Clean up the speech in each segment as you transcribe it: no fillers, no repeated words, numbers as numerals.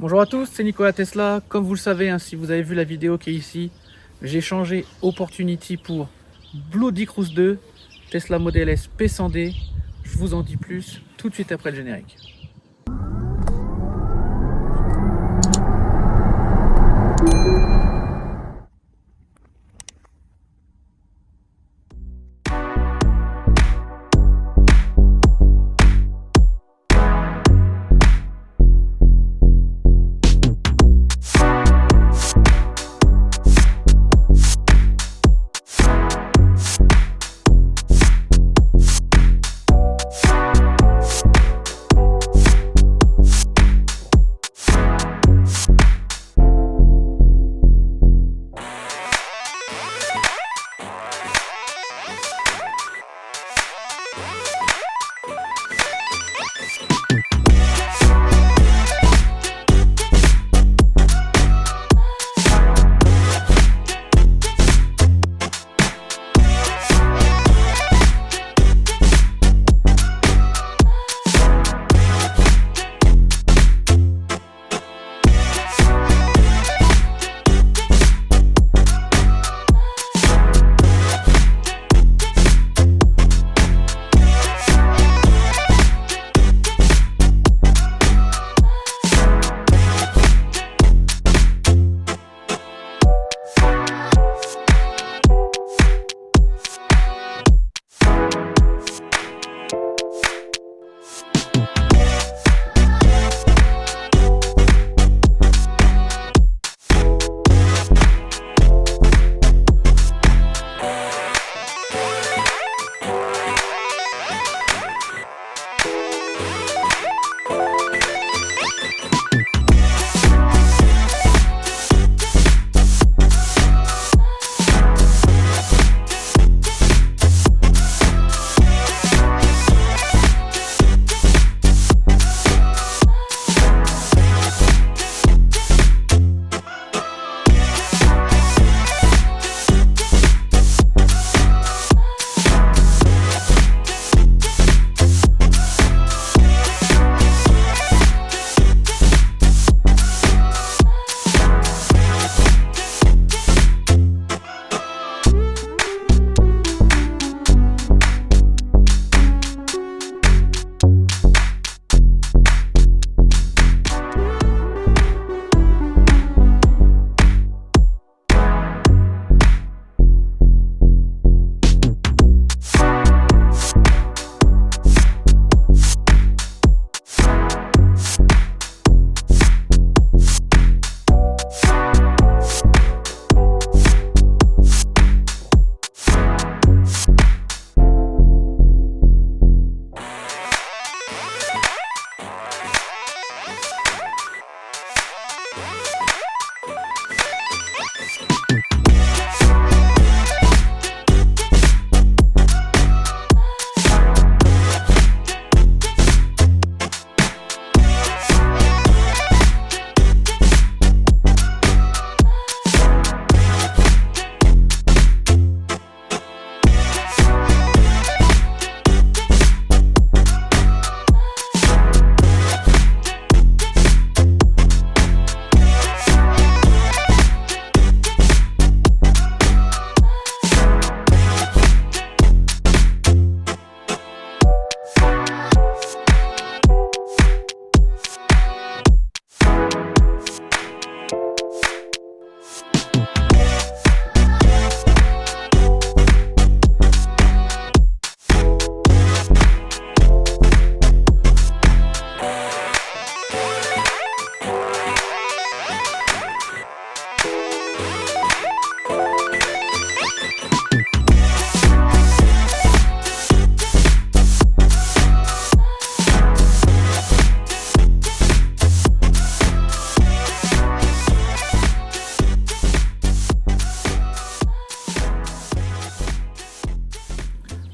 Bonjour à tous, c'est Nicolas Tesla. Comme vous le savez, si vous avez vu la vidéo qui est ici, j'ai changé Opportunity pour Bloody Cruise 2, Tesla Model S P100D. Je vous en dis plus tout de suite après le générique.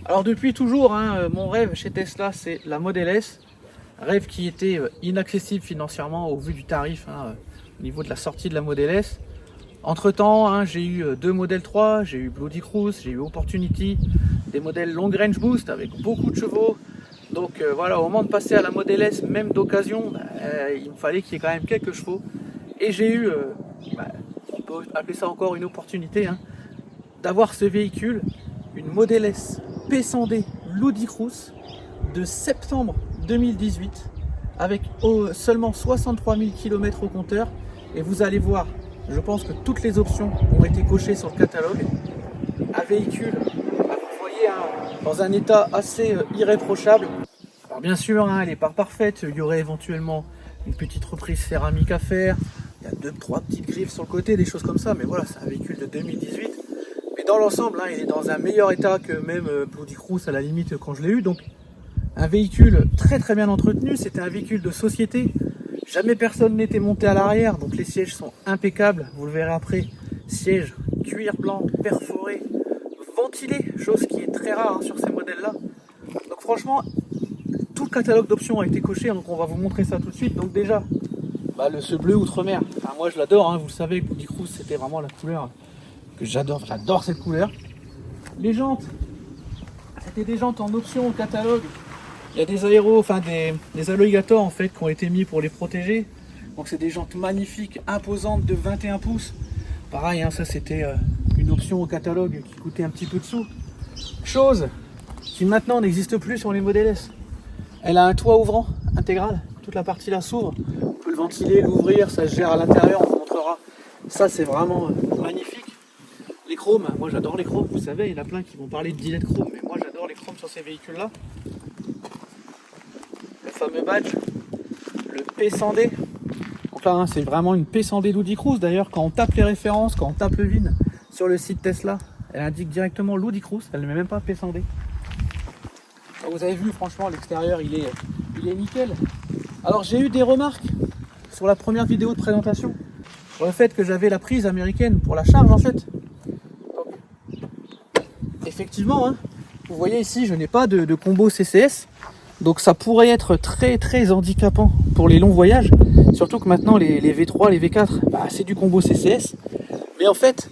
Alors depuis toujours, mon rêve chez Tesla, c'est la Model S. Rêve qui était inaccessible financièrement au vu du tarif au niveau de la sortie de la Model S. Entre temps, j'ai eu deux Model 3, j'ai eu Bloody Cruise, j'ai eu Opportunity, des modèles long range boost avec beaucoup de chevaux, Donc voilà, au moment de passer à la Model S, même d'occasion, il me fallait qu'il y ait quand même quelques chevaux. Et j'ai eu, on peut appeler ça encore une opportunité, hein, d'avoir ce véhicule, une Model S P100D Ludicrous de septembre 2018 avec seulement 63 000 km au compteur. Et vous allez voir, je pense que toutes les options ont été cochées sur le catalogue. Un véhicule, vous voyez, hein, dans un état assez irréprochable. Alors bien sûr, hein, elle n'est pas parfaite, il y aurait éventuellement une petite reprise céramique à faire, il y a 2-3 petites griffes sur le côté, des choses comme ça, mais voilà, c'est un véhicule de 2018. Mais dans l'ensemble, hein, il est dans un meilleur état que même Ludicrous à la limite quand je l'ai eu. Donc un véhicule très très bien entretenu, c'était un véhicule de société. Jamais personne n'était monté à l'arrière, donc les sièges sont impeccables, vous le verrez après. Sièges cuir blanc, perforé, ventilé, chose qui est très rare hein, sur ces modèles-là. Donc franchement, tout le catalogue d'options a été coché, donc on va vous montrer ça tout de suite. Donc déjà, ce bleu outre-mer, enfin, moi je l'adore, hein, vous le savez, Ludicrous c'était vraiment la couleur que j'adore cette couleur. Les jantes, c'était des jantes en option au catalogue. Il y a des aéros, enfin des alligators en fait qui ont été mis pour les protéger. Donc c'est des jantes magnifiques, imposantes de 21 pouces. Pareil, hein, ça c'était une option au catalogue qui coûtait un petit peu de sous. Chose qui maintenant n'existe plus sur les Model S. Elle a un toit ouvrant intégral, toute la partie là s'ouvre. On peut le ventiler, l'ouvrir, ça se gère à l'intérieur, on vous montrera. Ça c'est vraiment magnifique. Les chromes, moi j'adore les chromes, vous savez, il y en a plein qui vont parler de Gillette Chrome, mais moi j'adore les chromes sur ces véhicules là. Le fameux badge, le P100D. Donc là, hein, c'est vraiment une P100D Ludicrous. D'ailleurs, quand on tape les références, quand on tape le VIN sur le site Tesla, elle indique directement Ludicrous, elle ne met même pas P100D. Donc vous avez vu, franchement, l'extérieur, il est nickel. Alors, j'ai eu des remarques sur la première vidéo de présentation, sur le fait que j'avais la prise américaine pour la charge, en fait. Donc, effectivement, hein, vous voyez ici, je n'ai pas de combo CCS. Donc ça pourrait être très très handicapant pour les longs voyages, surtout que maintenant les V3, les V4, c'est du combo CCS. Mais en fait,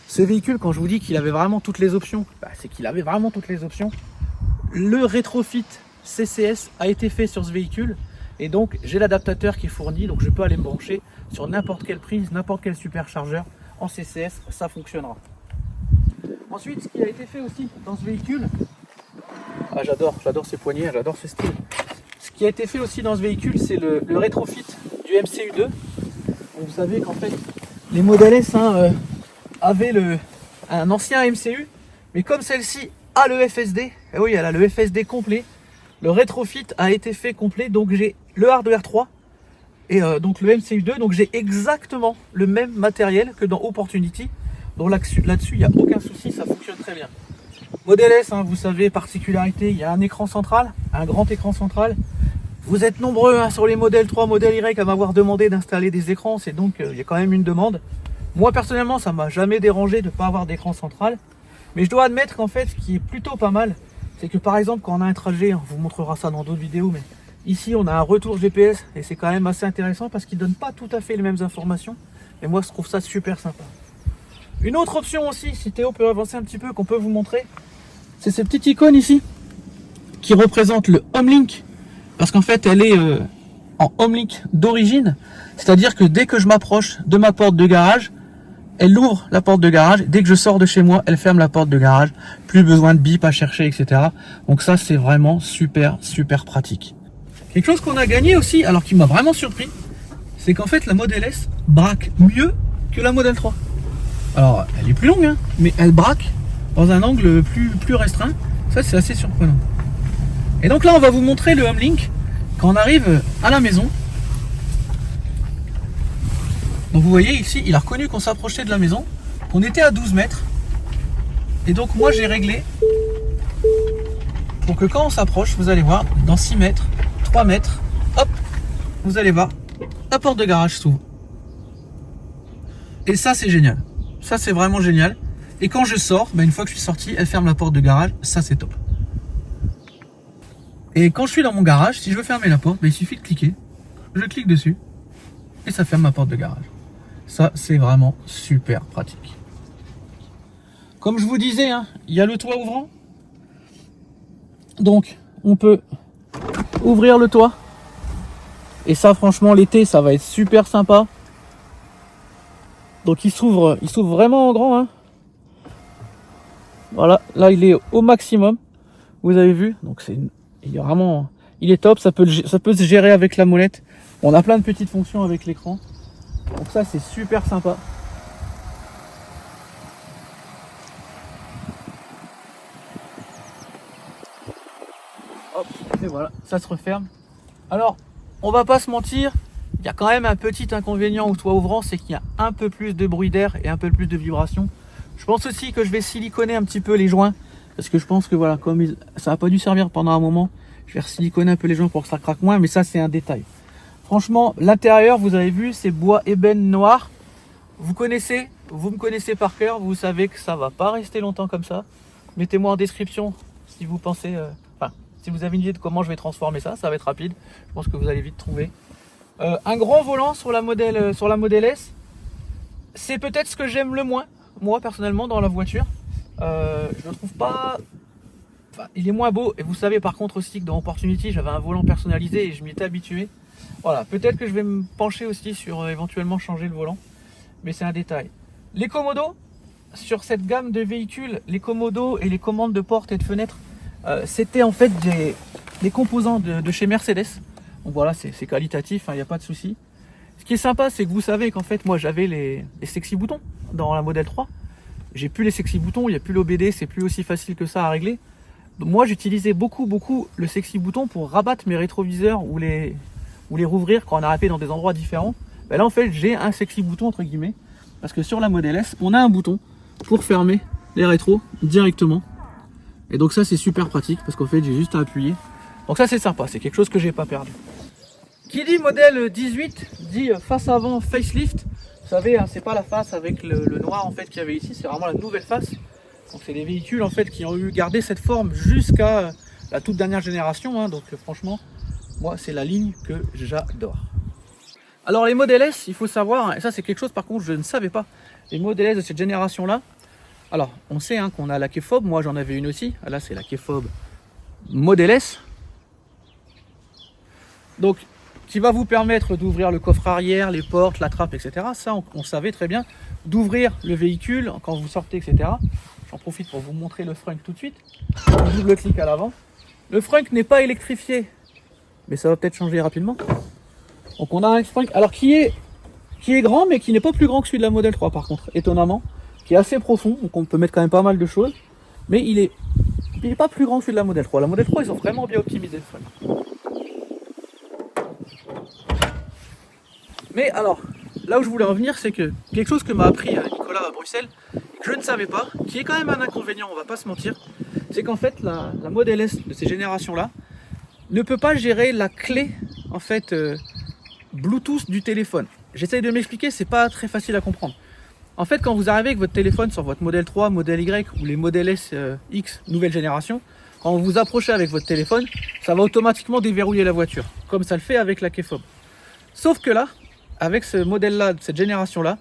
ce véhicule, quand je vous dis qu'il avait vraiment toutes les options, c'est qu'il avait vraiment toutes les options. Le rétrofit CCS a été fait sur ce véhicule, et donc j'ai l'adaptateur qui est fourni, donc je peux aller me brancher sur n'importe quelle prise, n'importe quel superchargeur en CCS, ça fonctionnera. Ensuite, ce qui a été fait aussi dans ce véhicule, j'adore ces poignées, j'adore ce style. Ce qui a été fait aussi dans ce véhicule, c'est le rétrofit du MCU2. Donc, vous savez qu'en fait, les Model S avaient un ancien MCU, mais comme celle-ci a le FSD, et oui, elle a le FSD complet, le rétrofit a été fait complet, donc j'ai le hardware 3 et donc le MCU2, donc j'ai exactement le même matériel que dans Opportunity. Donc là-dessus, il n'y a aucun souci, ça fonctionne très bien. Model S, hein, vous savez, particularité, il y a un écran central, un grand écran central. Vous êtes nombreux hein, sur les Model 3, Model Y à m'avoir demandé d'installer des écrans, c'est donc il y a quand même une demande. Moi personnellement, ça m'a jamais dérangé de ne pas avoir d'écran central. Mais je dois admettre qu'en fait, ce qui est plutôt pas mal, c'est que par exemple, quand on a un trajet, on vous montrera ça dans d'autres vidéos, mais ici on a un retour GPS et c'est quand même assez intéressant parce qu'il ne donne pas tout à fait les mêmes informations. Et moi, je trouve ça super sympa. Une autre option aussi, si Théo peut avancer un petit peu, qu'on peut vous montrer, c'est cette petite icône ici qui représente le Homelink, parce qu'en fait elle est en Homelink d'origine, c'est-à-dire que dès que je m'approche de ma porte de garage, elle ouvre la porte de garage, dès que je sors de chez moi, elle ferme la porte de garage, plus besoin de bip à chercher, etc. Donc ça c'est vraiment super pratique. Quelque chose qu'on a gagné aussi, alors qui m'a vraiment surpris, c'est qu'en fait la Model S braque mieux que la Model 3. Alors elle est plus longue, hein, mais elle braque dans un angle plus restreint. Ça c'est assez surprenant. Et donc là on va vous montrer le Homelink quand on arrive à la maison. Donc vous voyez ici, il a reconnu qu'on s'approchait de la maison, qu'on était à 12 mètres. Et donc moi j'ai réglé pour que quand on s'approche, vous allez voir, dans 6 mètres, 3 mètres, hop, vous allez voir, la porte de garage s'ouvre. Et ça c'est génial. Ça c'est vraiment génial. Et quand je sors, une fois que je suis sorti, elle ferme la porte de garage. Ça c'est top. Et quand je suis dans mon garage, si je veux fermer la porte, il suffit de cliquer. Je clique dessus et ça ferme ma porte de garage. Ça c'est vraiment super pratique. Comme je vous disais, hein, il y a le toit ouvrant. Donc on peut ouvrir le toit. Et ça, franchement, l'été, ça va être super sympa. Donc il s'ouvre vraiment en grand, hein. Voilà, là il est au maximum. Vous avez vu, donc il est vraiment, il est top. Ça peut se gérer avec la molette. On a plein de petites fonctions avec l'écran. Donc ça, c'est super sympa. Hop, et voilà, ça se referme. Alors, on va pas se mentir, il y a quand même un petit inconvénient au toit ouvrant, c'est qu'il y a un peu plus de bruit d'air et un peu plus de vibration. Je pense aussi que je vais siliconer un petit peu les joints, parce que je pense que voilà, comme ça n'a pas dû servir pendant un moment, je vais siliconer un peu les joints pour que ça craque moins, mais ça c'est un détail. Franchement, l'intérieur, vous avez vu, c'est bois ébène noir. Vous me connaissez par cœur, vous savez que ça va pas rester longtemps comme ça. Mettez-moi en description si vous pensez, si vous avez une idée de comment je vais transformer ça, ça va être rapide. Je pense que vous allez vite trouver. Un grand volant sur la Model S, c'est peut-être ce que j'aime le moins, moi personnellement, dans la voiture. Je ne trouve pas... Enfin, il est moins beau. Et vous savez par contre aussi que dans Opportunity, j'avais un volant personnalisé et je m'y étais habitué. Voilà, peut-être que je vais me pencher aussi sur éventuellement changer le volant. Mais c'est un détail. Les commodos, sur cette gamme de véhicules, les commodos et les commandes de porte et de fenêtre, c'était en fait des composants de chez Mercedes. Donc voilà, c'est qualitatif, il n'y a pas de souci. Ce qui est sympa, c'est que vous savez qu'en fait, moi j'avais les sexy boutons dans la Model 3. J'ai plus les sexy boutons, il n'y a plus l'OBD, c'est plus aussi facile que ça à régler. Donc moi j'utilisais beaucoup le sexy bouton pour rabattre mes rétroviseurs ou les rouvrir quand on arrivait dans des endroits différents. Ben là en fait j'ai un sexy bouton entre guillemets, parce que sur la Model S, on a un bouton pour fermer les rétros directement. Et donc ça c'est super pratique parce qu'en fait j'ai juste à appuyer. Donc ça c'est sympa, c'est quelque chose que j'ai pas perdu. Qui dit modèle 18 dit face avant facelift. Vous savez, hein, c'est pas la face avec le noir en fait qu'il y avait ici, c'est vraiment la nouvelle face. Donc c'est des véhicules en fait qui ont eu gardé cette forme jusqu'à la toute dernière génération. Hein, donc franchement, moi c'est la ligne que j'adore. Alors les Model S, il faut savoir, et ça c'est quelque chose par contre je ne savais pas, les Model S de cette génération là. Alors on sait hein, qu'on a la K-Fob, moi j'en avais une aussi. Là c'est la K-Fob Model S. Donc qui va vous permettre d'ouvrir le coffre arrière, les portes, la trappe, etc. Ça, on savait très bien. D'ouvrir le véhicule quand vous sortez, etc. J'en profite pour vous montrer le frunk tout de suite. Double clic à l'avant. Le frunk n'est pas électrifié, mais ça va peut-être changer rapidement. Donc on a un frunk, alors qui est grand, mais qui n'est pas plus grand que celui de la Model 3 par contre, étonnamment. Qui est assez profond, donc on peut mettre quand même pas mal de choses. Mais il est pas plus grand que celui de la Model 3. La Model 3, ils ont vraiment bien optimisé le frunk. Mais alors, là où je voulais en venir, c'est que quelque chose que m'a appris Nicolas à Bruxelles, que je ne savais pas, qui est quand même un inconvénient, on va pas se mentir, c'est qu'en fait la Model S de ces générations-là ne peut pas gérer la clé en fait Bluetooth du téléphone. J'essaye de m'expliquer, c'est pas très facile à comprendre. En fait, quand vous arrivez avec votre téléphone sur votre Model 3, Model Y ou les Model S X nouvelle génération, quand vous vous approchez avec votre téléphone, ça va automatiquement déverrouiller la voiture, comme ça le fait avec la K-Fob. Sauf que là, avec ce modèle-là, cette génération-là,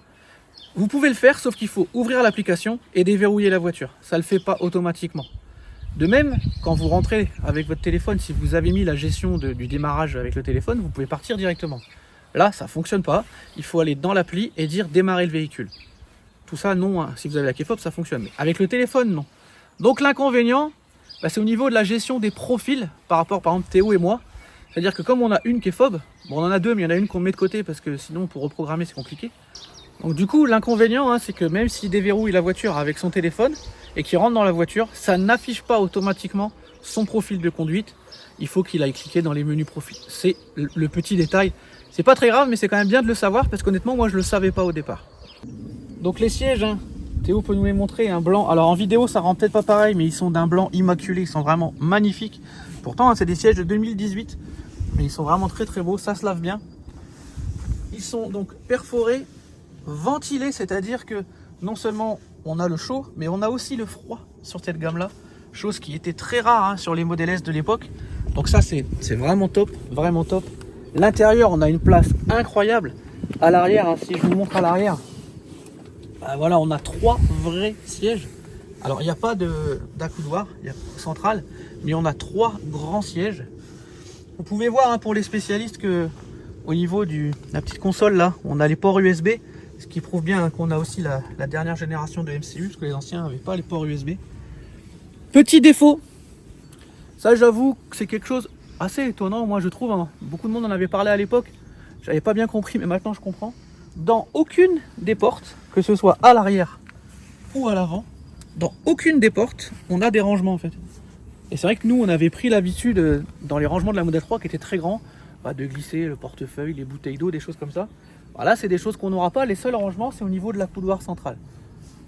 vous pouvez le faire, sauf qu'il faut ouvrir l'application et déverrouiller la voiture. Ça ne le fait pas automatiquement. De même, quand vous rentrez avec votre téléphone, si vous avez mis la gestion du démarrage avec le téléphone, vous pouvez partir directement. Là, ça ne fonctionne pas. Il faut aller dans l'appli et dire démarrer le véhicule. Tout ça, non. Hein. Si vous avez la K-Fob, ça fonctionne. Mais avec le téléphone, non. Donc l'inconvénient, c'est au niveau de la gestion des profils par rapport, par exemple, Théo et moi. C'est-à-dire que comme on a une K-Fob, bon, on en a deux, mais il y en a une qu'on met de côté parce que sinon pour reprogrammer c'est compliqué. Donc du coup l'inconvénient hein, c'est que même s'il déverrouille la voiture avec son téléphone et qu'il rentre dans la voiture, ça n'affiche pas automatiquement son profil de conduite. Il faut qu'il aille cliquer dans les menus profil. C'est le petit détail. C'est pas très grave mais c'est quand même bien de le savoir parce qu'honnêtement moi je le savais pas au départ. Donc les sièges, hein, Théo peut nous les montrer, un blanc. Alors en vidéo ça rend peut-être pas pareil mais ils sont d'un blanc immaculé, ils sont vraiment magnifiques. Pourtant hein, c'est des sièges de 2018. Mais ils sont vraiment très très beaux, ça se lave bien. Ils sont donc perforés, ventilés, c'est-à-dire que non seulement on a le chaud, mais on a aussi le froid sur cette gamme-là. Chose qui était très rare hein, sur les Model S de l'époque. Donc ça c'est vraiment top, vraiment top. L'intérieur, on a une place incroyable. À l'arrière, hein, si je vous montre à l'arrière, voilà, on a 3 vrais sièges. Alors il n'y a pas d'accoudoir central, mais on a 3 grands sièges. Vous pouvez voir hein, pour les spécialistes que au niveau de la petite console là, on a les ports USB, ce qui prouve bien hein, qu'on a aussi la dernière génération de MCU, parce que les anciens n'avaient pas les ports USB. Petit défaut, ça j'avoue que c'est quelque chose assez étonnant, moi je trouve, hein. Beaucoup de monde en avait parlé à l'époque, j'avais pas bien compris, mais maintenant je comprends. Dans aucune des portes, que ce soit à l'arrière ou à l'avant, dans aucune des portes, on a des rangements en fait. Et c'est vrai que nous, on avait pris l'habitude, dans les rangements de la Model 3 qui étaient très grands, de glisser le portefeuille, les bouteilles d'eau, des choses comme ça. Voilà, c'est des choses qu'on n'aura pas. Les seuls rangements, c'est au niveau de la couloir centrale.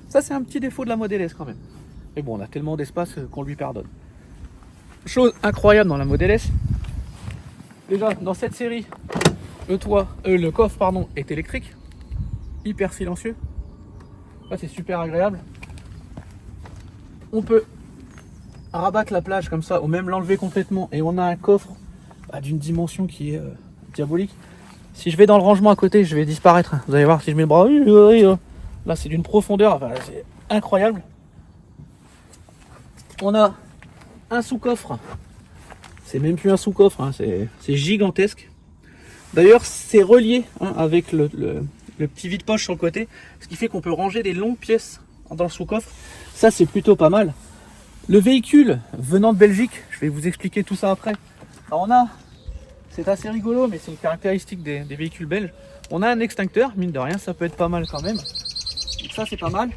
Ça, c'est un petit défaut de la Model S quand même. Mais bon, on a tellement d'espace qu'on lui pardonne. Chose incroyable dans la Model S. Déjà, dans cette série, le coffre pardon, est électrique. Hyper silencieux. Ça, c'est super agréable. On peut rabattre la plage comme ça, ou même l'enlever complètement, et on a un coffre d'une dimension qui est diabolique. Si je vais dans le rangement à côté, je vais disparaître. Vous allez voir si je mets le bras. Là, c'est d'une profondeur, enfin, c'est incroyable. On a un sous-coffre. C'est même plus un sous-coffre, hein, c'est gigantesque. D'ailleurs, c'est relié hein, avec le petit vide-poche sur le côté, ce qui fait qu'on peut ranger des longues pièces dans le sous-coffre. Ça, c'est plutôt pas mal. Le véhicule venant de Belgique, je vais vous expliquer tout ça après. Alors c'est assez rigolo, mais c'est une caractéristique des véhicules belges. On a un extincteur, mine de rien, ça peut être pas mal quand même. Donc ça, c'est pas mal.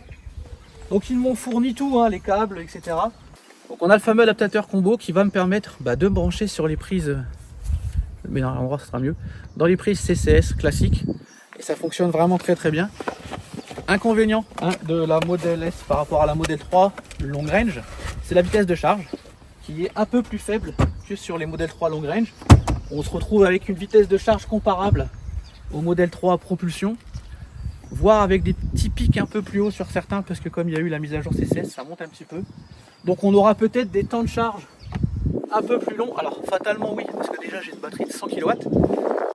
Donc ils m'ont fourni tout, hein, les câbles, etc. Donc on a le fameux adaptateur combo qui va me permettre de me brancher sur les prises, mais dans l'endroit ça sera mieux, dans les prises CCS classiques. Et ça fonctionne vraiment très très bien. Inconvénient hein, de la Model S par rapport à la Model 3 long range, c'est la vitesse de charge qui est un peu plus faible que sur les Model 3 long range. On se retrouve avec une vitesse de charge comparable au Model 3 propulsion, voire avec des petits pics un peu plus hauts sur certains, parce que comme il y a eu la mise à jour CCS, ça monte un petit peu. Donc on aura peut-être des temps de charge un peu plus longs. Alors fatalement oui, parce que déjà j'ai une batterie de 100 kW.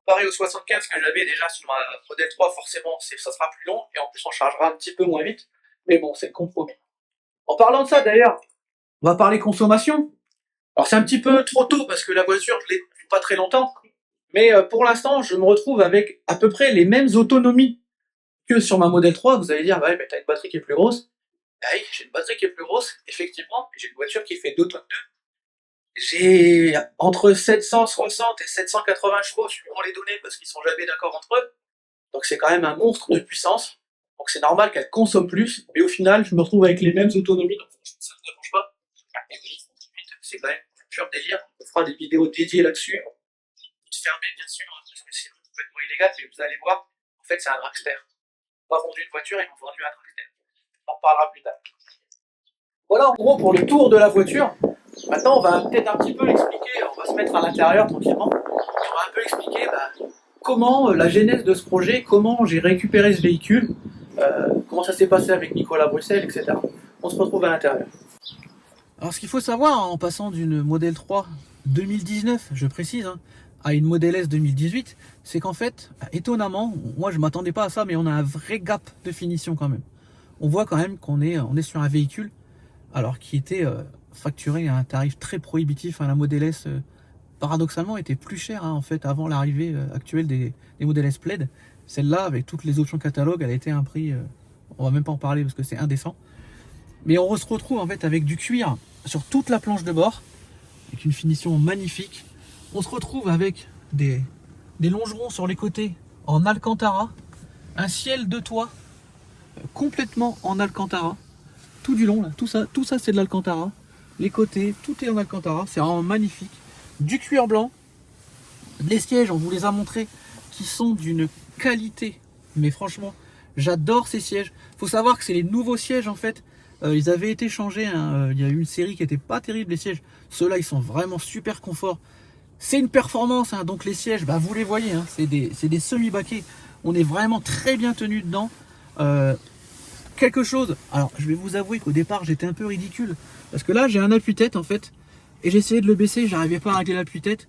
Comparé aux 75 que j'avais déjà sur ma Model 3, forcément ça sera plus long, et en plus on chargera un petit peu moins vite. Mais bon, c'est le compromis. En parlant de ça d'ailleurs, on va parler consommation. Alors c'est un petit peu trop tôt parce que la voiture, je l'ai pas très longtemps. Mais pour l'instant, je me retrouve avec à peu près les mêmes autonomies que sur ma Model 3. Vous allez dire, ouais, mais t'as une batterie qui est plus grosse. Bah oui, j'ai une batterie qui est plus grosse, effectivement. J'ai une voiture qui fait 2 tonnes 2. J'ai entre 760 et 780 chevaux, suivant les données, parce qu'ils sont jamais d'accord entre eux. Donc c'est quand même un monstre de puissance. Donc c'est normal qu'elle consomme plus. Mais au final, je me retrouve avec les mêmes autonomies. Donc ça ne me dérange pas. Et oui, c'est quand même un pur délire. On fera des vidéos dédiées là-dessus. Fermé bien sûr, parce que c'est complètement illégal, mais vous allez voir, en fait c'est un dragster. On m'a vendu une voiture et ils m'ont vendu un dragster. On en parlera plus tard. Voilà en gros pour le tour de la voiture. Maintenant on va peut-être un petit peu l'expliquer, on va se mettre à l'intérieur tranquillement, et on va un peu expliquer comment la genèse de ce projet, comment j'ai récupéré ce véhicule, comment ça s'est passé avec Nicolas Bruxelles, etc. On se retrouve à l'intérieur. Alors ce qu'il faut savoir en passant d'une Model 3 2019, je précise, hein, à une Model S 2018, c'est qu'en fait, étonnamment, moi je m'attendais pas à ça, mais on a un vrai gap de finition quand même. On voit quand même qu'on est sur un véhicule, alors qui était facturé à un tarif très prohibitif. Hein, la Model S, paradoxalement, était plus chère hein, en fait avant l'arrivée actuelle des Model S Plaid. Celle-là, avec toutes les options catalogue, elle a été à un prix, on va même pas en parler parce que c'est indécent. Mais on se retrouve en fait avec du cuir sur toute la planche de bord, avec une finition magnifique. On se retrouve avec des longerons sur les côtés en Alcantara, un ciel de toit complètement en Alcantara, tout du long là, tout ça c'est de l'Alcantara, les côtés, tout est en Alcantara, c'est vraiment magnifique, du cuir blanc, les sièges, on vous les a montrés, qui sont d'une qualité, mais franchement, j'adore ces sièges. Faut savoir que c'est les nouveaux sièges en fait, ils avaient été changés, hein. Il y a eu une série qui était pas terrible les sièges, ceux-là ils sont vraiment super confort. C'est une performance, hein, donc les sièges, vous les voyez, hein, c'est des semi-baquets. On est vraiment très bien tenu dedans. Quelque chose, alors je vais vous avouer qu'au départ j'étais un peu ridicule. Parce que là j'ai un appuie-tête en fait. Et j'ai essayé de le baisser, j'arrivais pas à régler l'appui-tête.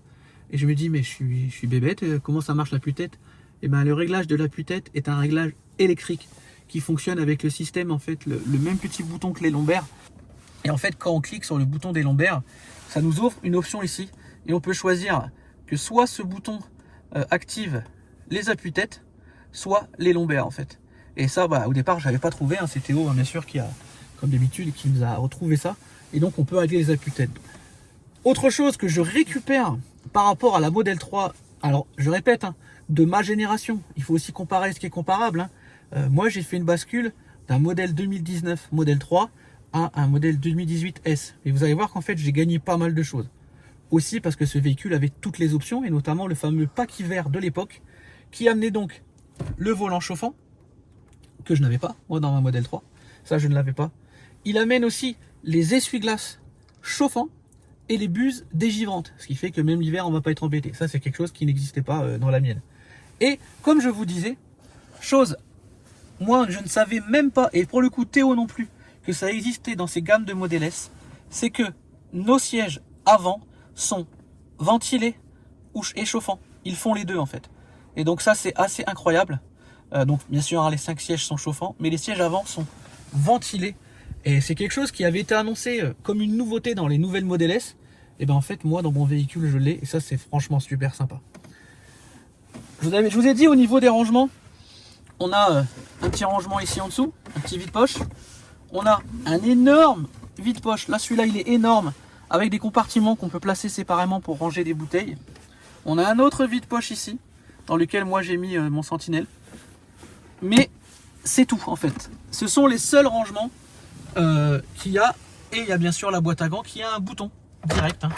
Et je me dis mais je suis bébête, comment ça marche l'appui-tête? Et bien le réglage de l'appui-tête est un réglage électrique qui fonctionne avec le système en fait, le même petit bouton que les lombaires. Et en fait quand on clique sur le bouton des lombaires, ça nous offre une option ici. Et on peut choisir que soit ce bouton active les appuis-tête, soit les lombaires en fait. Et ça, bah, au départ, je n'avais pas trouvé. Hein. C'est Théo, bien sûr, qui a, comme d'habitude, qui nous a retrouvé ça. Et donc, on peut régler les appuis-tête. Autre chose que je récupère par rapport à la Model 3, alors je répète, hein, de ma génération, il faut aussi comparer ce qui est comparable. Hein. Moi, j'ai fait une bascule d'un modèle 2019 Model 3 à un modèle 2018 S. Et vous allez voir qu'en fait, j'ai gagné pas mal de choses. Aussi parce que ce véhicule avait toutes les options, et notamment le fameux pack hiver de l'époque, qui amenait donc le volant chauffant, que je n'avais pas, moi, dans ma Model 3. Ça, je ne l'avais pas. Il amène aussi les essuie-glaces chauffants et les buses dégivrantes, ce qui fait que même l'hiver, on ne va pas être embêté. Ça, c'est quelque chose qui n'existait pas dans la mienne. Et comme je vous disais, chose, moi, je ne savais même pas, et pour le coup, Théo non plus, que ça existait dans ces gammes de Model S, c'est que nos sièges avant sont ventilés et chauffants. Ils font les deux, en fait. Et donc ça, c'est assez incroyable. Donc bien sûr, les 5 sièges sont chauffants, mais les sièges avant sont ventilés. Et c'est quelque chose qui avait été annoncé comme une nouveauté dans les nouvelles Model S. Et bien en fait, moi, dans mon véhicule, je l'ai. Et ça, c'est franchement super sympa. Je vous ai dit, au niveau des rangements, on a un petit rangement ici en dessous, un petit vide-poche. On a un énorme vide-poche. Là, celui-là, il est énorme, avec des compartiments qu'on peut placer séparément pour ranger des bouteilles. On a un autre vide-poche ici, dans lequel moi j'ai mis mon Sentinelle. Mais c'est tout en fait. Ce sont les seuls rangements qu'il y a. Et il y a bien sûr la boîte à gants qui a un bouton direct. Hein.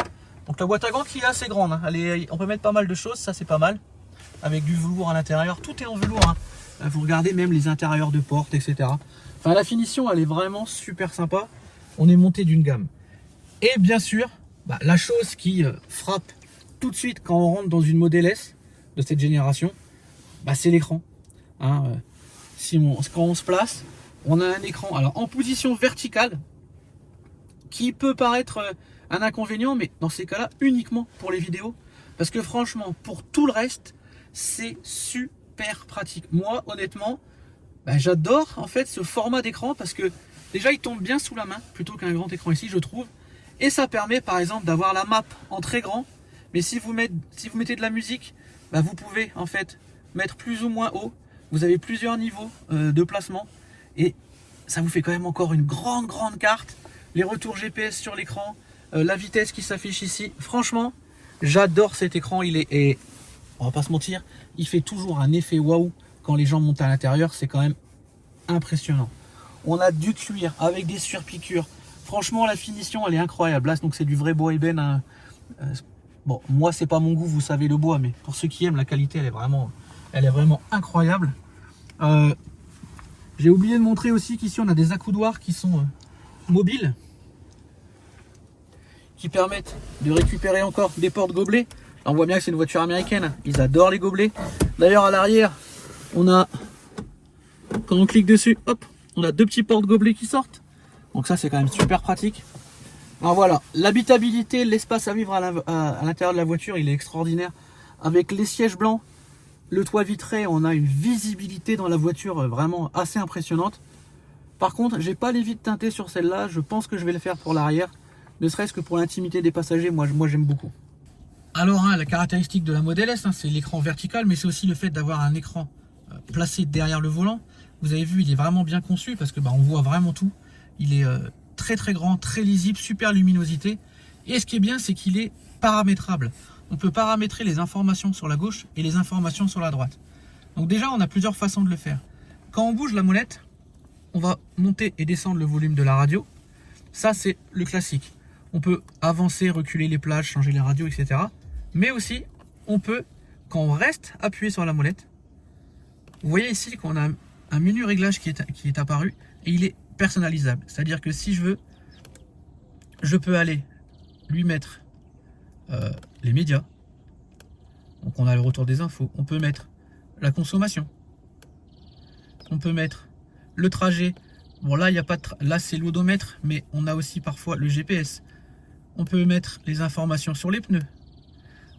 Donc la boîte à gants qui est assez grande. Hein. On peut mettre pas mal de choses, ça c'est pas mal. Avec du velours à l'intérieur. Tout est en velours. Hein. Vous regardez même les intérieurs de portes, etc. Enfin, la finition, elle est vraiment super sympa. On est monté d'une gamme. Et bien sûr, bah, la chose qui frappe tout de suite quand on rentre dans une Model S de cette génération, bah, c'est l'écran. Hein, quand on se place, on a un écran alors en position verticale qui peut paraître un inconvénient, mais dans ces cas-là, uniquement pour les vidéos. Parce que franchement, pour tout le reste, c'est super pratique. Moi, honnêtement, bah, j'adore en fait ce format d'écran parce que déjà, il tombe bien sous la main plutôt qu'un grand écran ici, je trouve. Et ça permet par exemple d'avoir la map en très grand. Mais si vous mettez de la musique, bah, vous pouvez en fait mettre plus ou moins haut. Vous avez plusieurs niveaux de placement. Et ça vous fait quand même encore une grande carte. Les retours GPS sur l'écran. La vitesse qui s'affiche ici. Franchement, j'adore cet écran. Et on va pas se mentir, il fait toujours un effet waouh quand les gens montent à l'intérieur. C'est quand même impressionnant. On a du cuir avec des surpiqûres. Franchement, la finition, elle est incroyable. Là, donc c'est du vrai bois ébène. Hein. Bon, moi, c'est pas mon goût, vous savez, le bois, mais pour ceux qui aiment, la qualité, elle est vraiment incroyable. J'ai oublié de montrer aussi qu'ici, on a des accoudoirs qui sont mobiles, qui permettent de récupérer encore des porte-gobelets. On voit bien que c'est une voiture américaine. Ils adorent les gobelets. D'ailleurs, à l'arrière, on a, quand on clique dessus, hop, on a 2 petits porte-gobelets qui sortent. Donc ça, c'est quand même super pratique. Alors voilà, l'habitabilité, l'espace à vivre à l'intérieur de la voiture, il est extraordinaire. Avec les sièges blancs, le toit vitré, on a une visibilité dans la voiture vraiment assez impressionnante. Par contre, j'ai pas les vitres teintées sur celle-là. Je pense que je vais le faire pour l'arrière. Ne serait-ce que pour l'intimité des passagers, moi j'aime beaucoup. Alors, la caractéristique de la Model S, c'est l'écran vertical, mais c'est aussi le fait d'avoir un écran placé derrière le volant. Vous avez vu, il est vraiment bien conçu parce que on voit vraiment tout. Il est très grand, très lisible, super luminosité. Et ce qui est bien, c'est qu'il est paramétrable. On peut paramétrer les informations sur la gauche et les informations sur la droite. Donc déjà, on a plusieurs façons de le faire. Quand on bouge la molette, on va monter et descendre le volume de la radio. Ça, c'est le classique. On peut avancer, reculer les plages, changer les radios, etc. Mais aussi, on peut, quand on reste appuyé sur la molette, vous voyez ici qu'on a un menu réglage qui est apparu et il est personnalisable. C'est-à-dire que si je veux, je peux aller lui mettre les médias. Donc on a le retour des infos. On peut mettre la consommation. On peut mettre le trajet. Bon là, il y a pas de là c'est l'odomètre, mais on a aussi parfois le GPS. On peut mettre les informations sur les pneus.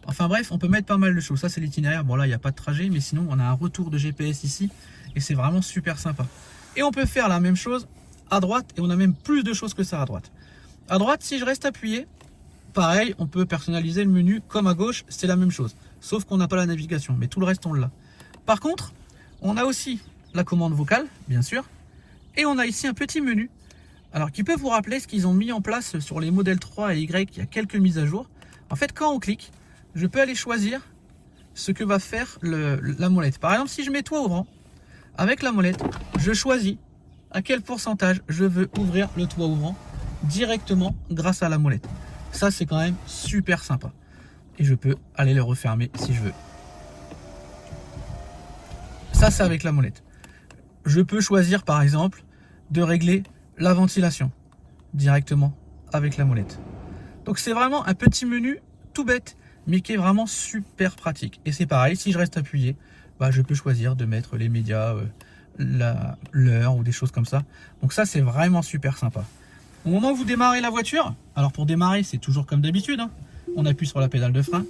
Enfin bref, on peut mettre pas mal de choses. Ça c'est l'itinéraire. Bon là, il n'y a pas de trajet, mais sinon on a un retour de GPS ici. Et c'est vraiment super sympa. Et on peut faire la même chose à droite. Et on a même plus de choses que ça à droite. À droite, si je reste appuyé, pareil, on peut personnaliser le menu comme à gauche, c'est la même chose. Sauf qu'on n'a pas la navigation, mais tout le reste on l'a. Par contre, on a aussi la commande vocale, bien sûr. Et on a ici un petit menu. Alors qui peut vous rappeler ce qu'ils ont mis en place sur les modèles 3 et Y il y a quelques mises à jour. En fait, quand on clique, je peux aller choisir ce que va faire la molette. Par exemple, si je mets toit ouvrant, avec la molette, je choisis à quel pourcentage je veux ouvrir le toit ouvrant directement grâce à la molette. Ça, c'est quand même super sympa. Et je peux aller le refermer si je veux. Ça, c'est avec la molette. Je peux choisir, par exemple, de régler la ventilation directement avec la molette. Donc, c'est vraiment un petit menu tout bête, mais qui est vraiment super pratique. Et c'est pareil, si je reste appuyé, bah, je peux choisir de mettre les médias, l'heure ou des choses comme ça. Donc ça, c'est vraiment super sympa. Au moment où vous démarrez la voiture, alors pour démarrer, c'est toujours comme d'habitude, hein, on appuie sur la pédale de frein.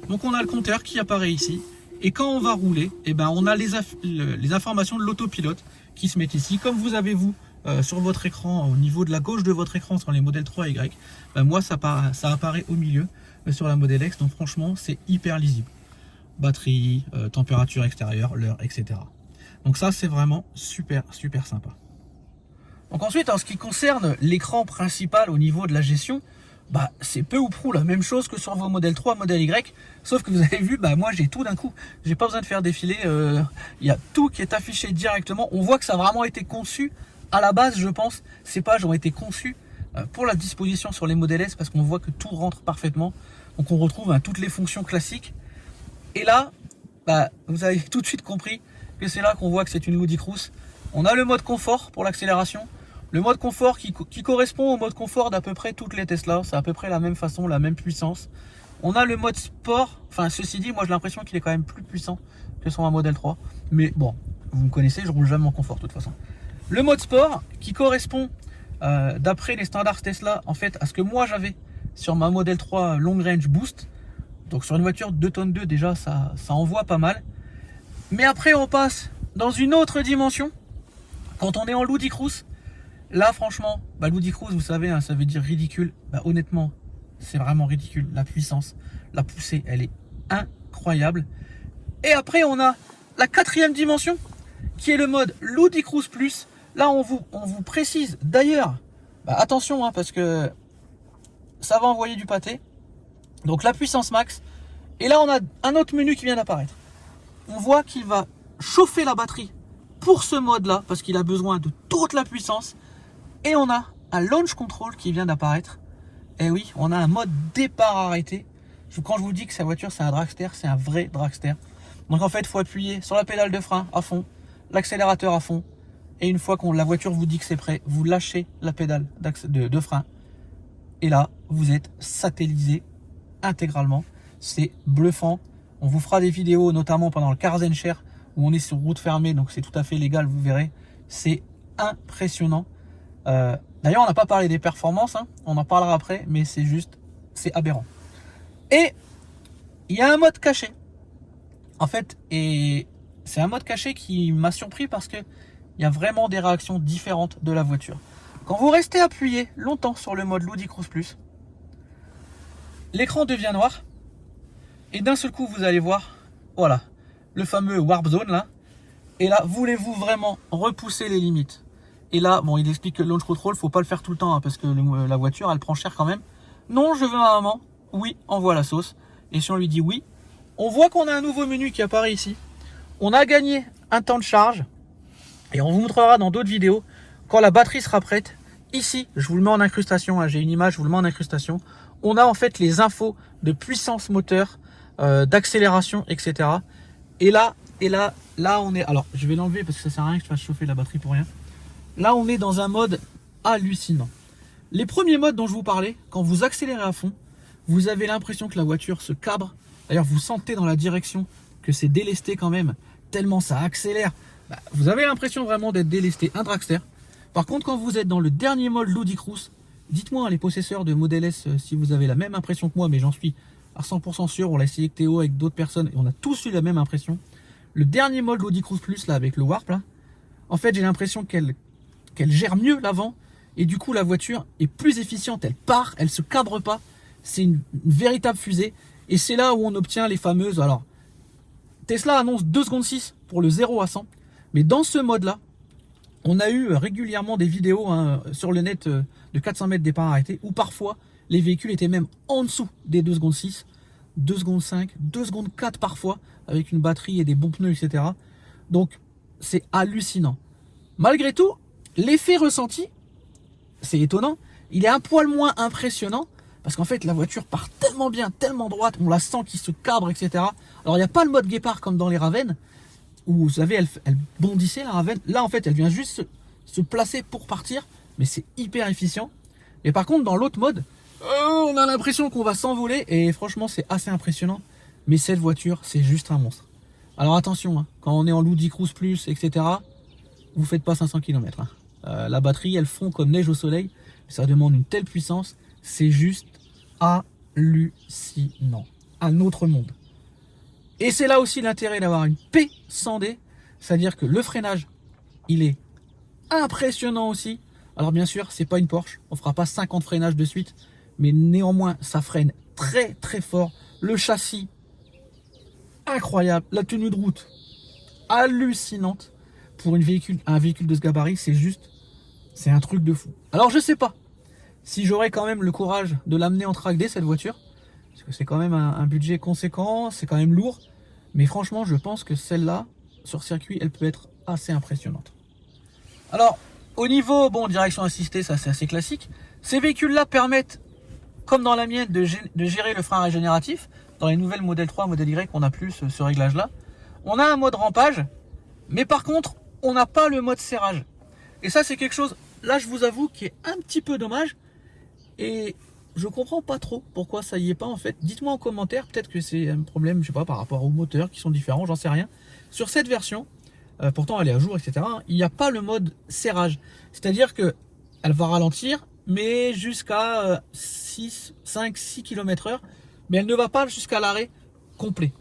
Donc on a le compteur qui apparaît ici. Et quand on va rouler, eh ben, on a les informations de l'autopilote qui se mettent ici. Comme vous avez sur votre écran, au niveau de la gauche de votre écran sur les modèles 3 et Y, ben, moi ça apparaît au milieu sur la Model X. Donc franchement, c'est hyper lisible. Batterie, température extérieure, l'heure, etc. Donc ça, c'est vraiment super, super sympa. Donc ensuite, en ce qui concerne l'écran principal au niveau de la gestion, bah, c'est peu ou prou la même chose que sur vos modèles 3, modèle Y, sauf que vous avez vu, bah, moi j'ai tout d'un coup, j'ai pas besoin de faire défiler, il y a tout qui est affiché directement. On voit que ça a vraiment été conçu à la base, je pense, ces pages ont été conçues pour la disposition sur les modèles S, parce qu'on voit que tout rentre parfaitement. Donc on retrouve toutes les fonctions classiques. Et là, bah, vous avez tout de suite compris que c'est là qu'on voit que c'est une Ludicrous. On a le mode confort pour l'accélération. Le mode confort qui correspond au mode confort d'à peu près toutes les Tesla. C'est à peu près la même façon, la même puissance. On a le mode sport. Enfin, ceci dit, moi j'ai l'impression qu'il est quand même plus puissant que sur un modèle 3. Mais bon, vous me connaissez, je roule jamais en confort de toute façon. Le mode sport qui correspond, d'après les standards Tesla, en fait, à ce que moi j'avais sur ma modèle 3 Long Range Boost. Donc sur une voiture de 2 tonnes 2, déjà, ça envoie pas mal. Mais après, on passe dans une autre dimension. Quand on est en Ludicrous, là, franchement, bah, Ludicrous, vous savez, hein, ça veut dire ridicule. Bah, honnêtement, c'est vraiment ridicule. La puissance, la poussée, elle est incroyable. Et après, on a la 4e dimension, qui est le mode Ludicrous Plus. Là, on vous précise. D'ailleurs, bah, attention, hein, parce que ça va envoyer du pâté. Donc, la puissance max. Et là, on a un autre menu qui vient d'apparaître. On voit qu'il va chauffer la batterie pour ce mode-là, parce qu'il a besoin de toute la puissance. Et on a un launch control qui vient d'apparaître. Et oui, on a un mode départ arrêté. Quand je vous dis que sa voiture, c'est un dragster, c'est un vrai dragster. Donc en fait, il faut appuyer sur la pédale de frein à fond, l'accélérateur à fond. Et une fois que la voiture vous dit que c'est prêt, vous lâchez la pédale de frein. Et là, vous êtes satellisé intégralement. C'est bluffant. On vous fera des vidéos, notamment pendant le Cars and Share, où on est sur route fermée, donc c'est tout à fait légal, vous verrez. C'est impressionnant. D'ailleurs, on n'a pas parlé des performances, hein. On en parlera après, mais c'est aberrant. Et il y a un mode caché. En fait, et c'est un mode caché qui m'a surpris parce que il y a vraiment des réactions différentes de la voiture. Quand vous restez appuyé longtemps sur le mode Ludicrous Plus, l'écran devient noir. Et d'un seul coup, vous allez voir, voilà, le fameux Warp Zone là. Et là, voulez-vous vraiment repousser les limites? Et là, bon, il explique que le launch control, faut pas le faire tout le temps, hein, parce que la voiture, elle prend cher quand même. Non, je veux un maman. Oui, envoie la sauce. Et si on lui dit oui, on voit qu'on a un nouveau menu qui apparaît ici. On a gagné un temps de charge. Et on vous montrera dans d'autres vidéos, quand la batterie sera prête. Ici, je vous le mets en incrustation, hein, j'ai une image, je vous le mets en incrustation. On a en fait les infos de puissance moteur, d'accélération, etc. Et là, on est... Alors, je vais l'enlever parce que ça sert à rien que je fasse chauffer la batterie pour rien. Là, on est dans un mode hallucinant. Les premiers modes dont je vous parlais, quand vous accélérez à fond, vous avez l'impression que la voiture se cabre. D'ailleurs, vous sentez dans la direction que c'est délesté quand même, tellement ça accélère. Bah, vous avez l'impression vraiment d'être délesté, un dragster. Par contre, quand vous êtes dans le dernier mode Ludicrous, dites-moi, les possesseurs de Model S, si vous avez la même impression que moi, mais j'en suis à 100% sûr, on l'a essayé avec Théo, avec d'autres personnes, et on a tous eu la même impression. Le dernier mode Ludicrous Plus, là, avec le Warp, là, en fait, j'ai l'impression qu'elle gère mieux l'avant, et du coup, la voiture est plus efficiente, elle part, elle se cadre pas, c'est une véritable fusée. Et c'est là où on obtient les fameuses... Alors, Tesla annonce 2 secondes 6 pour le 0 à 100. Mais dans ce mode-là, on a eu régulièrement des vidéos sur le net de 400 mètres départ arrêté, où parfois les véhicules étaient même en dessous des 2 secondes 6, 2 secondes 5, 2 secondes 4 parfois, avec une batterie et des bons pneus, etc. Donc, c'est hallucinant. Malgré tout, l'effet ressenti, c'est étonnant, il est un poil moins impressionnant, parce qu'en fait, la voiture part tellement bien, tellement droite, on la sent qui se cabre, etc. Alors, il n'y a pas le mode guépard comme dans les Ravenne, où vous savez, elle bondissait la Ravenne. Là, en fait, elle vient juste se placer pour partir, mais c'est hyper efficient. Et par contre, dans l'autre mode, on a l'impression qu'on va s'envoler, et franchement, c'est assez impressionnant. Mais cette voiture, c'est juste un monstre. Alors attention, hein, quand on est en Audi Cruise Plus, etc., vous faites pas 500 km. La batterie, elle fond comme neige au soleil. Ça demande une telle puissance, c'est juste hallucinant. Un autre monde. Et c'est là aussi l'intérêt d'avoir une P100D, c'est-à-dire que le freinage, il est impressionnant aussi. Alors bien sûr, c'est pas une Porsche, on fera pas 50 freinages de suite, mais néanmoins, ça freine très très fort. Le châssis, incroyable. La tenue de route, hallucinante. Pour un véhicule de ce gabarit, c'est un truc de fou. Alors je sais pas si j'aurai quand même le courage de l'amener en track day, cette voiture, parce que c'est quand même un budget conséquent, c'est quand même lourd. Mais franchement, je pense que celle-là, sur circuit, elle peut être assez impressionnante. Alors, au niveau, direction assistée, ça c'est assez classique. Ces véhicules-là permettent, comme dans la mienne, de gérer le frein régénératif. Dans les nouvelles Model 3, Model Y, on a plus ce réglage-là. On a un mode rampage, mais par contre, on n'a pas le mode serrage. Et ça, c'est quelque chose, là, je vous avoue, qui est un petit peu dommage. Et je comprends pas trop pourquoi ça y est pas, en fait. Dites-moi en commentaire, peut-être que c'est un problème, je sais pas, par rapport aux moteurs qui sont différents, j'en sais rien. Sur cette version, pourtant elle est à jour, etc., il n'y a pas le mode serrage. C'est-à-dire que elle va ralentir, mais jusqu'à 5-6 km/h, mais elle ne va pas jusqu'à l'arrêt complet.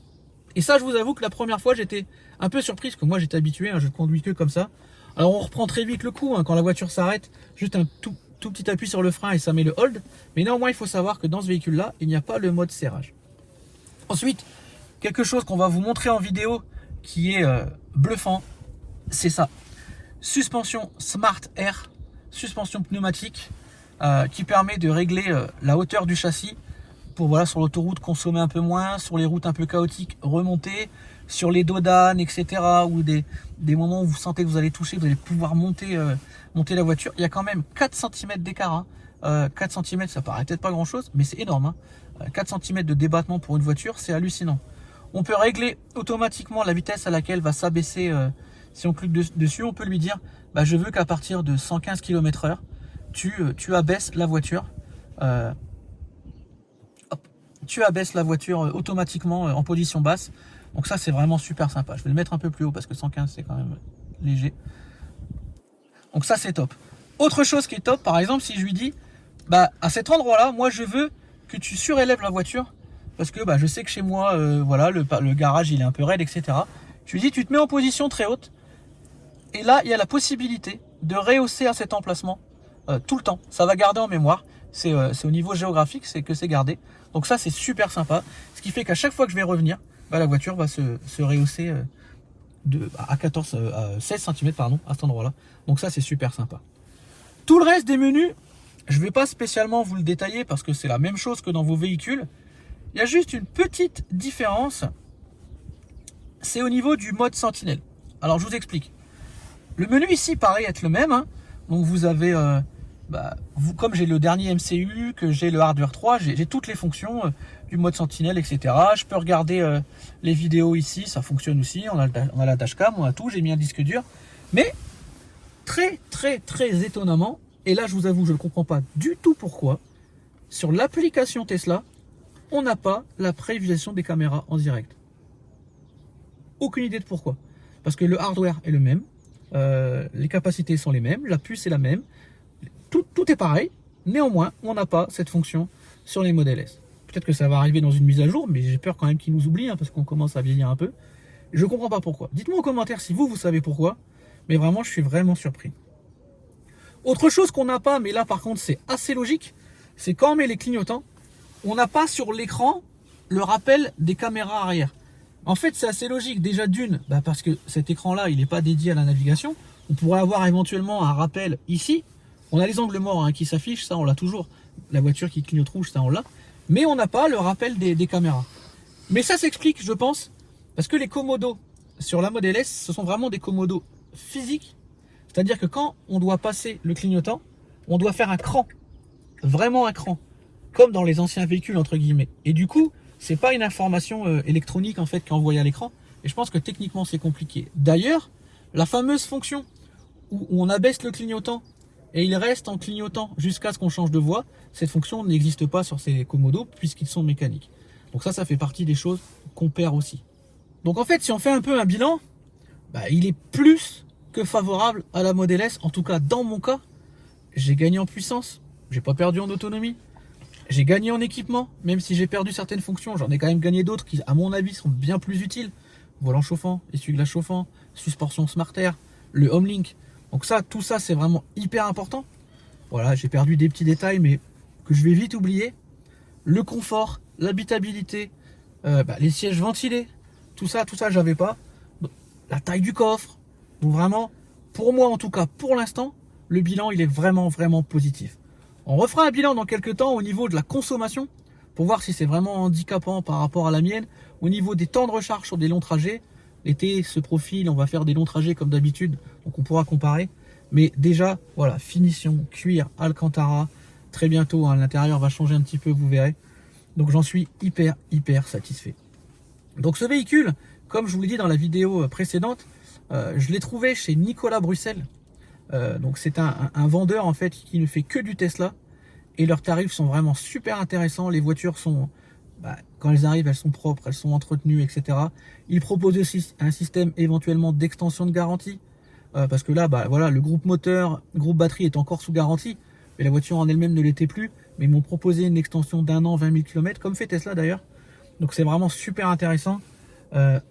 Et ça, je vous avoue que la première fois, j'étais un peu surpris, parce que moi, j'étais habitué, je ne conduis que comme ça. Alors, on reprend très vite le coup, quand la voiture s'arrête, juste un tout petit appui sur le frein et ça met le hold. Mais néanmoins, il faut savoir que dans ce véhicule-là, il n'y a pas le mode serrage. Ensuite, quelque chose qu'on va vous montrer en vidéo qui est bluffant, c'est ça. Suspension Smart Air, suspension pneumatique, qui permet de régler la hauteur du châssis pour, sur l'autoroute, consommer un peu moins, sur les routes un peu chaotiques, remonter, sur les dos d'âne, etc., ou des moments où vous sentez que vous allez toucher, vous allez pouvoir monter la voiture. Il y a quand même 4 cm d'écart. 4 cm, ça paraît peut-être pas grand-chose, mais c'est énorme. 4 cm de débattement pour une voiture, c'est hallucinant. On peut régler automatiquement la vitesse à laquelle va s'abaisser. Si on clique dessus, on peut lui dire je veux qu'à partir de 115 km/h, tu abaisses la voiture. Tu abaisses la voiture automatiquement en position basse. Donc ça, c'est vraiment super sympa. Je vais le mettre un peu plus haut parce que 115, c'est quand même léger. Donc ça, c'est top. Autre chose qui est top, par exemple, si je lui dis à cet endroit-là, moi, je veux que tu surélèves la voiture parce que je sais que chez moi, le garage, il est un peu raide, etc. Je lui dis, tu te mets en position très haute. Et là, il y a la possibilité de rehausser à cet emplacement tout le temps. Ça va garder en mémoire. C'est au niveau géographique, c'est que c'est gardé. Donc ça, c'est super sympa. Ce qui fait qu'à chaque fois que je vais revenir, la voiture va se rehausser à 16 cm à cet endroit-là. Donc ça, c'est super sympa. Tout le reste des menus, je ne vais pas spécialement vous le détailler parce que c'est la même chose que dans vos véhicules. Il y a juste une petite différence. C'est au niveau du mode Sentinelle. Alors, je vous explique. Le menu ici paraît être le même. Donc, vous avez... comme j'ai le dernier MCU, que j'ai le Hardware 3, j'ai toutes les fonctions du mode Sentinelle, etc. Je peux regarder les vidéos ici, ça fonctionne aussi. On a la dashcam, on a tout. J'ai mis un disque dur. Mais très, très, très étonnamment, et là, je vous avoue, je ne comprends pas du tout pourquoi, sur l'application Tesla, on n'a pas la prévisualisation des caméras en direct. Aucune idée de pourquoi. Parce que le hardware est le même, les capacités sont les mêmes, la puce est la même, tout est pareil. Néanmoins, on n'a pas cette fonction sur les Model S. Peut-être que ça va arriver dans une mise à jour, mais j'ai peur quand même qu'ils nous oublient, parce qu'on commence à vieillir un peu. Je ne comprends pas pourquoi. Dites-moi en commentaire si vous savez pourquoi, mais vraiment, je suis vraiment surpris. Autre chose qu'on n'a pas, mais là par contre c'est assez logique, c'est quand on met les clignotants, on n'a pas sur l'écran le rappel des caméras arrière. En fait, c'est assez logique. Déjà d'une, parce que cet écran-là, il n'est pas dédié à la navigation. On pourrait avoir éventuellement un rappel ici. On a les angles morts qui s'affichent, ça on l'a toujours. La voiture qui clignote rouge, ça on l'a. Mais on n'a pas le rappel des caméras. Mais ça s'explique, je pense, parce que les commodos sur la Model S, ce sont vraiment des commodos physiques. C'est-à-dire que quand on doit passer le clignotant, on doit faire un cran. Vraiment un cran. Comme dans les anciens véhicules, entre guillemets. Et du coup, c'est pas une information électronique en fait qui est envoyée à l'écran. Et je pense que techniquement c'est compliqué. D'ailleurs, la fameuse fonction où on abaisse le clignotant et il reste en clignotant jusqu'à ce qu'on change de voie, cette fonction n'existe pas sur ces commodos puisqu'ils sont mécaniques. Donc ça fait partie des choses qu'on perd aussi. Donc en fait, si on fait un peu un bilan, il est plus que favorable à la Model S. En tout cas, dans mon cas, j'ai gagné en puissance, j'ai pas perdu en autonomie. J'ai gagné en équipement, même si j'ai perdu certaines fonctions, j'en ai quand même gagné d'autres qui, à mon avis, sont bien plus utiles. Volant chauffant, essuie-glace chauffant, suspension Smart Air, le Homelink. Donc ça, tout ça, c'est vraiment hyper important. Voilà, j'ai perdu des petits détails, mais que je vais vite oublier. Le confort, l'habitabilité, les sièges ventilés, tout ça, j'avais pas. La taille du coffre. Donc vraiment, pour moi en tout cas, pour l'instant, le bilan, il est vraiment, vraiment positif. On refera un bilan dans quelques temps au niveau de la consommation pour voir si c'est vraiment handicapant par rapport à la mienne. Au niveau des temps de recharge sur des longs trajets, l'été se profile, on va faire des longs trajets comme d'habitude, donc on pourra comparer. Mais déjà, voilà, finition, cuir, Alcantara, très bientôt, l'intérieur va changer un petit peu, vous verrez. Donc j'en suis hyper, hyper satisfait. Donc ce véhicule, comme je vous l'ai dit dans la vidéo précédente, je l'ai trouvé chez Nicolas Bruxelles. Donc c'est un vendeur en fait qui ne fait que du Tesla et leurs tarifs sont vraiment super intéressants. Les voitures sont, quand elles arrivent, elles sont propres, elles sont entretenues, etc. Ils proposent aussi un système éventuellement d'extension de garantie parce que là, voilà, le groupe moteur, groupe batterie est encore sous garantie, mais la voiture en elle-même ne l'était plus. Mais ils m'ont proposé une extension d'1 an, 20 000 km, comme fait Tesla d'ailleurs. Donc c'est vraiment super intéressant.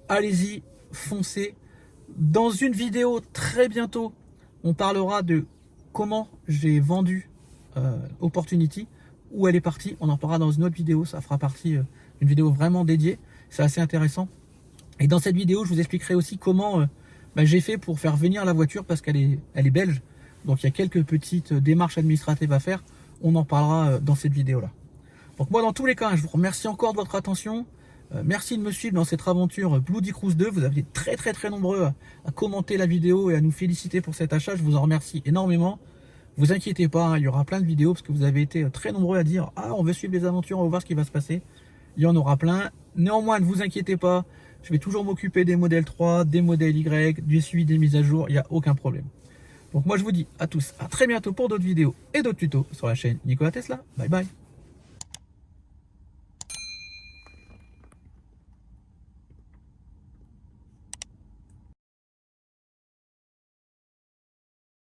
Allez-y, foncez. Dans une vidéo très bientôt, on parlera de comment j'ai vendu Opportunity, où elle est partie. On en parlera dans une autre vidéo, ça fera partie d'une vidéo vraiment dédiée. C'est assez intéressant. Et dans cette vidéo, je vous expliquerai aussi comment j'ai fait pour faire venir la voiture parce qu'elle est belge. Donc il y a quelques petites démarches administratives à faire. On en parlera dans cette vidéo-là. Donc moi, dans tous les cas, je vous remercie encore de votre attention. Merci de me suivre dans cette aventure Bloody Cruise 2. Vous avez été très nombreux à commenter la vidéo et à nous féliciter pour cet achat. Je vous en remercie énormément. Vous inquiétez pas, il y aura plein de vidéos parce que vous avez été très nombreux à dire « Ah, on veut suivre les aventures, on va voir ce qui va se passer. » Il y en aura plein. Néanmoins, ne vous inquiétez pas. Je vais toujours m'occuper des modèles 3, des modèles Y, du suivi des mises à jour. Il n'y a aucun problème. Donc moi, je vous dis à tous à très bientôt pour d'autres vidéos et d'autres tutos sur la chaîne Nicolas Tesla. Bye bye.